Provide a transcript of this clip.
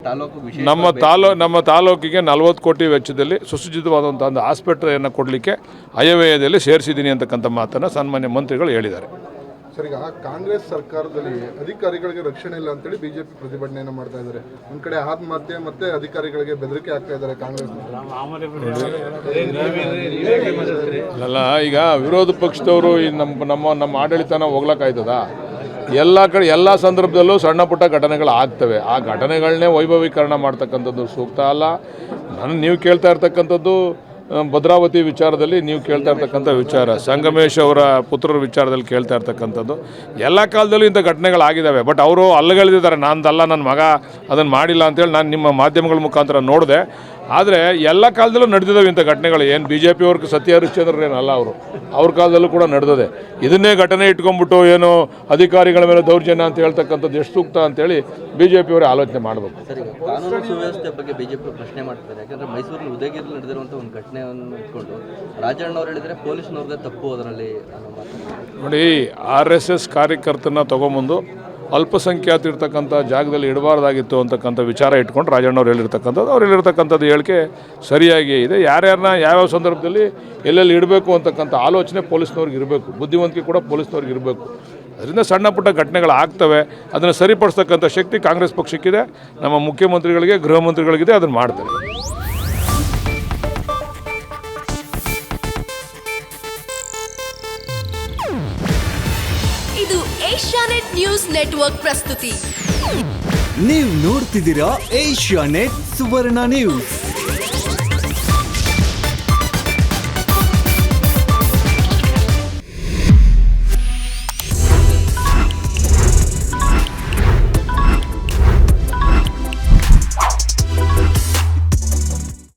ನಮ್ಮ ತಾಲೂಕಿಗೆ 40 ಕೋಟಿ ವೆಚ್ಚದಲ್ಲಿ ಸುಸಜ್ಜಿತವಾದಂಥ ಒಂದು ಆಸ್ಪತ್ರೆಯನ್ನು ಕೊಡಲಿಕ್ಕೆ ಆಯವ್ಯಯದಲ್ಲಿ ಸೇರಿಸಿದ್ದೀನಿ ಅಂತಕ್ಕಂಥ ಮಾತನ್ನು ಸನ್ಮಾನ್ಯ ಮಂತ್ರಿಗಳು ಹೇಳಿದ್ದಾರೆ. ಸರ್, ಈಗ ಕಾಂಗ್ರೆಸ್ ಸರ್ಕಾರದಲ್ಲಿ ಅಧಿಕಾರಿಗಳಿಗೆ ರಕ್ಷಣೆ ಇಲ್ಲ ಅಂತೇಳಿ ಬಿಜೆಪಿ ಪ್ರತಿಭಟನೆಯನ್ನು ಮಾಡ್ತಾ ಇದ್ದಾರೆ. ಒಂದ್ ಕಡೆ ಆತ್ಮಹತ್ಯೆ ಮತ್ತೆ ಅಧಿಕಾರಿಗಳಿಗೆ ಬೆದರಿಕೆ ಆಗ್ತಾ ಇದ್ದಾರೆ ಕಾಂಗ್ರೆಸ್. ಅಲ್ಲ, ಈಗ ವಿರೋಧ ಪಕ್ಷದವರು ನಮ್ಮ ಆಡಳಿತನ ಹೋಗ್ಲಕ್ಕಾಯ್ತದ? ಎಲ್ಲ ಸಂದರ್ಭದಲ್ಲೂ ಸಣ್ಣ ಪುಟ್ಟ ಘಟನೆಗಳು ಆಗ್ತವೆ. ಆ ಘಟನೆಗಳನ್ನೇ ವೈಭವೀಕರಣ ಮಾಡ್ತಕ್ಕಂಥದ್ದು ಸೂಕ್ತ ಅಲ್ಲ. ನೀವು ಕೇಳ್ತಾ ಇರ್ತಕ್ಕಂಥದ್ದು ಭದ್ರಾವತಿ ವಿಚಾರದಲ್ಲಿ, ನೀವು ಕೇಳ್ತಾ ಇರ್ತಕ್ಕಂಥ ವಿಚಾರ ಸಂಗಮೇಶ್ ಅವರ ಪುತ್ರರ ವಿಚಾರದಲ್ಲಿ ಕೇಳ್ತಾ ಇರ್ತಕ್ಕಂಥದ್ದು. ಎಲ್ಲ ಕಾಲದಲ್ಲೂ ಇಂಥ ಘಟನೆಗಳಾಗಿದ್ದಾವೆ. ಬಟ್ ಅವರು ಅಲ್ಲಗಳಿದ್ದಾರೆ, ನಂದಲ್ಲ, ನನ್ನ ಮಗ ಅದನ್ನು ಮಾಡಿಲ್ಲ ಅಂತೇಳಿ ನಾನು ನಿಮ್ಮ ಮಾಧ್ಯಮಗಳ ಮುಖಾಂತರ ನೋಡಿದೆ. ಆದರೆ ಎಲ್ಲ ಕಾಲದಲ್ಲೂ ನಡೆದಿದ್ದಾವೆ ಇಂಥ ಘಟನೆಗಳು. ಏನು ಬಿ ಜೆ ಪಿಯವ್ರಿಗೆ ಸತ್ಯ ಹರಿಶ್ಚಂದ್ರನೇನಲ್ಲ, ಅವ್ರ ಕಾಲದಲ್ಲೂ ಕೂಡ ನಡೆದಿದೆ. ಇದನ್ನೇ ಘಟನೆ ಇಟ್ಕೊಂಡ್ಬಿಟ್ಟು ಏನು ಅಧಿಕಾರಿಗಳ ಮೇಲೆ ದೌರ್ಜನ್ಯ ಅಂತ ಹೇಳ್ತಕ್ಕಂಥದ್ದು ಎಷ್ಟು ಸೂಕ್ತ ಅಂತೇಳಿ ಬಿ ಜೆ ಪಿಯವರೇ ಆಲೋಚನೆ ಮಾಡಬೇಕು. ಸರಿ, ಕಾನೂನು ಸುವ್ಯವಸ್ಥೆ ಬಗ್ಗೆ ಬಿಜೆಪಿ ಪ್ರಶ್ನೆ ಮಾಡ್ತಾರೆ. ಯಾಕಂದರೆ ಮೈಸೂರಲ್ಲಿ ಉದಯಗಿರಿಯಲ್ಲಿ ನಡೆದಿರುವಂಥ ಒಂದು ಘಟನೆಯನ್ನು ಇಟ್ಕೊಂಡು ರಾಜಣ್ಣವ್ರು ಹೇಳಿದರೆ ಪೊಲೀಸ್ನವ್ರದ್ದೇ ತಪ್ಪು ಅದರಲ್ಲಿ ಅನ್ನೋ ಮಾತು. ನೋಡಿ, RSS ಕಾರ್ಯಕರ್ತನ ತೊಗೊಂಬಂದು ಅಲ್ಪಸಂಖ್ಯಾತರಿರ್ತಕ್ಕಂಥ ಜಾಗದಲ್ಲಿ ಇಡಬಾರ್ದಾಗಿತ್ತು ಅಂತಕ್ಕಂಥ ವಿಚಾರ ಇಟ್ಕೊಂಡು ರಾಜಣ್ಣವ್ರು ಹೇಳಿರ್ತಕ್ಕಂಥದ್ದು, ಅವ್ರು ಹೇಳಿರ್ತಕ್ಕಂಥದ್ದು ಹೇಳಿಕೆ ಸರಿಯಾಗಿ ಇದೆ. ಯಾರ್ಯಾರನ್ನ ಯಾವ್ಯಾವ ಸಂದರ್ಭದಲ್ಲಿ ಎಲ್ಲೆಲ್ಲಿ ಇಡಬೇಕು ಅಂತಕ್ಕಂಥ ಆಲೋಚನೆ ಪೊಲೀಸ್ನವ್ರಿಗೆ ಇರಬೇಕು, ಬುದ್ಧಿವಂತಿಕೆ ಕೂಡ ಪೊಲೀಸ್ನವ್ರಿಗೆ ಇರಬೇಕು. ಅದರಿಂದ ಸಣ್ಣ ಪುಟ್ಟ ಘಟನೆಗಳು ಆಗ್ತವೆ. ಅದನ್ನು ಸರಿಪಡಿಸ್ತಕ್ಕಂಥ ಶಕ್ತಿ ಕಾಂಗ್ರೆಸ್ ಪಕ್ಷಕ್ಕಿದೆ, ನಮ್ಮ ಮುಖ್ಯಮಂತ್ರಿಗಳಿಗೆ, ಗೃಹ ಮಂತ್ರಿಗಳಿಗಿದೆ, ಅದನ್ನು ಮಾಡ್ತಾರೆ. ಇದು ಏಷ್ಯಾನೆಟ್ ನ್ಯೂಸ್ ನೆಟ್ವರ್ಕ್ ಪ್ರಸ್ತುತಿ. ನೀವು ನೋಡ್ತಿದ್ದೀರಾ ಏಷ್ಯಾನೆಟ್ ಸುವರ್ಣ ನ್ಯೂಸ್.